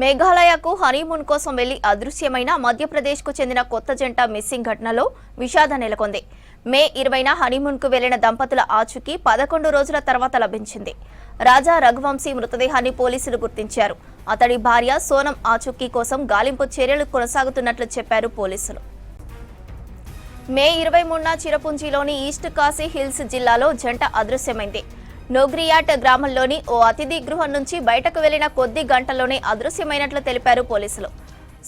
మేఘాలయకు honeymoon కోసం వెళ్లి అదృశ్యమైన మధ్యప్రదేశ్కు చెందిన కొత్త జంట మిస్సింగ్ ఘటనలో విషాదం నెలకొంది. మే 20న హనీమూన్కు వెళ్లిన దంపతుల ఆచూకీ 11 రోజుల తర్వాత లభించింది. రాజా రఘువంశీ మృతదేహాన్ని పోలీసులు గుర్తించారు. అతడి భార్య సోనం ఆచూకీ కోసం గాలింపు చర్యలు కొనసాగుతున్నట్లు చెప్పారు పోలీసులు. మే 23న చిరపుంజిలోని ఈస్ట్ కాశీ హిల్స్ జిల్లాలో జంట అదృశ్యమైంది. నోగ్రియాట్ గ్రామంలోని ఓ అతిథి గృహం నుంచి బయటకు వెళ్లిన కొద్ది గంటల్లోనే అదృశ్యమైనట్లు తెలిపారు పోలీసులు.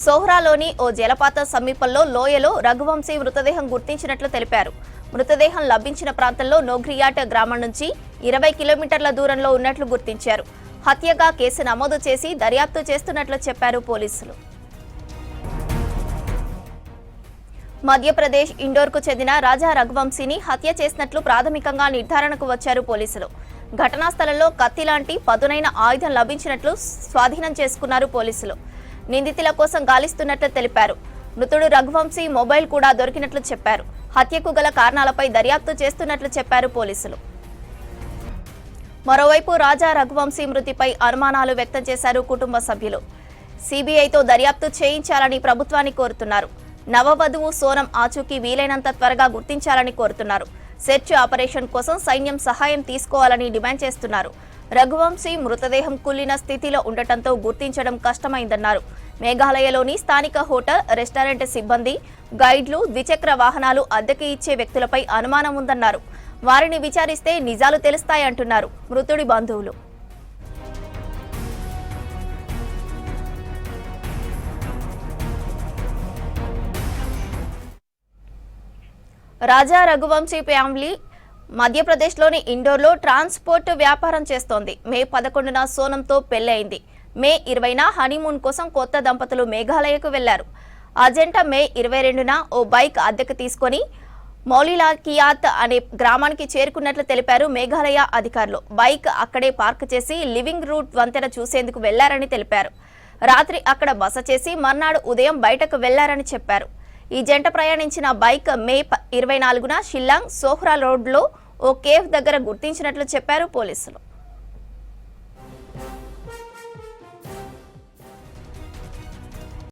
సోహ్రాలోని ఓ జలపాతం సమీపంలో లోయలో రఘువంశీ మృతదేహం గుర్తించినట్లు తెలిపారు. మృతదేహం లభించిన ప్రాంతంలో నోగ్రియాట్ గ్రామం నుంచి 20 కిలోమీటర్ల దూరంలో ఉన్నట్లు గుర్తించారు. హత్యగా కేసు నమోదు చేసి దర్యాప్తు చేస్తున్నట్లు చెప్పారు పోలీసులు. మధ్యప్రదేశ్ ఇండోర్కు చెందిన రాజా రఘువంశీని హత్య చేసినట్లు ప్రాథమికంగా నిర్ధారణకు వచ్చారు పోలీసులు. ఘటనా స్థలంలో కత్తి లాంటి పదునైన ఆయుధం లభించినట్లు స్వాధీనం చేసుకున్నారు పోలీసులు. నిందితుల కోసం గాలిస్తున్నట్లు తెలిపారు. మృతుడు రఘువంశీ మొబైల్ కూడా దొరికినట్లు చెప్పారు. హత్యకు గల కారణాలపై దర్యాప్తు చేస్తున్నట్లు చెప్పారు పోలీసులు. మరోవైపు రాజా రఘువంశీ మృతిపై అనుమానాలు వ్యక్తం చేశారు కుటుంబ సభ్యులు. సిబిఐతో దర్యాప్తు చేయించాలని ప్రభుత్వాన్ని కోరుతున్నారు. నవవధువు సోనం ఆచూకీ వీలైనంత త్వరగా గుర్తించాలని కోరుతున్నారు. సెర్చ్ ఆపరేషన్ కోసం సైన్యం సహాయం తీసుకోవాలని డిమాండ్ చేస్తున్నారు. రఘువంశీ మృతదేహం కుళ్లిన స్థితిలో ఉండటంతో గుర్తించడం కష్టమైందన్నారు. మేఘాలయలోని స్థానిక హోటల్, రెస్టారెంట్ సిబ్బంది, గైడ్లు, ద్విచక్ర వాహనాలు అద్దెకి ఇచ్చే వ్యక్తులపై అనుమానం ఉందన్నారు. వారిని విచారిస్తే నిజాలు తెలుస్తాయంటున్నారు మృతుడి బంధువులు. రాజా రఘువంశీ ఫ్యామిలీ మధ్యప్రదేశ్లోని ఇండోర్లో ట్రాన్స్పోర్ట్ వ్యాపారం చేస్తోంది. మే 11న సోనంతో పెళ్లయింది. మే 20న హనీమూన్ కోసం కొత్త దంపతులు మేఘాలయకు వెళ్లారు. ఆ జంట మే 22న ఓ బైక్ అద్దెకు తీసుకుని మౌలిలాకియాత్ అనే గ్రామానికి చేరుకున్నట్లు తెలిపారు మేఘాలయ అధికారులు. బైక్ అక్కడే పార్క్ చేసి లివింగ్ రూట్ వంతెన చూసేందుకు వెళ్లారని తెలిపారు. రాత్రి అక్కడ బస చేసి మర్నాడు ఉదయం బయటకు వెళ్లారని చెప్పారు. ఈ జంట ప్రయాణించిన బైక్ మే 24న షిల్లాంగ్ సోహ్రా రోడ్లో ఓ కేఫ్ దగ్గర గుర్తించినట్లు చెప్పారు పోలీసులు.